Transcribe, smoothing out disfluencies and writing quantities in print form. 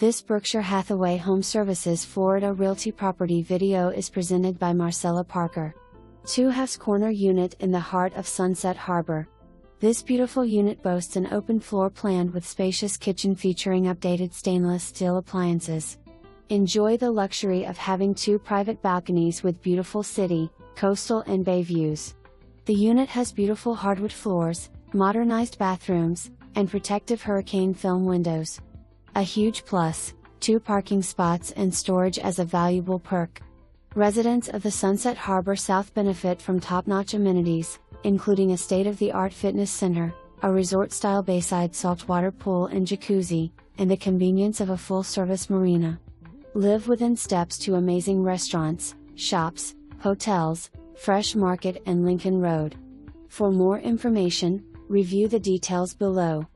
This Berkshire Hathaway HomeServices Florida Realty property video is presented by Marcella Parker. 2-half corner unit in the heart of Sunset Harbour. This beautiful unit boasts an open floor plan with spacious kitchen featuring updated stainless steel appliances. Enjoy the luxury of having 2 private balconies with beautiful city, coastal and bay views. The unit has beautiful hardwood floors, modernized bathrooms, and protective hurricane film windows. A huge plus, 2 parking spots and storage as a valuable perk. Residents of the Sunset Harbour South benefit from top-notch amenities, including a state-of-the-art fitness center, a resort-style bayside saltwater pool and jacuzzi, and the convenience of a full-service marina. Live within steps to amazing restaurants, shops, hotels, Fresh Market and Lincoln Road. For more information, review the details below.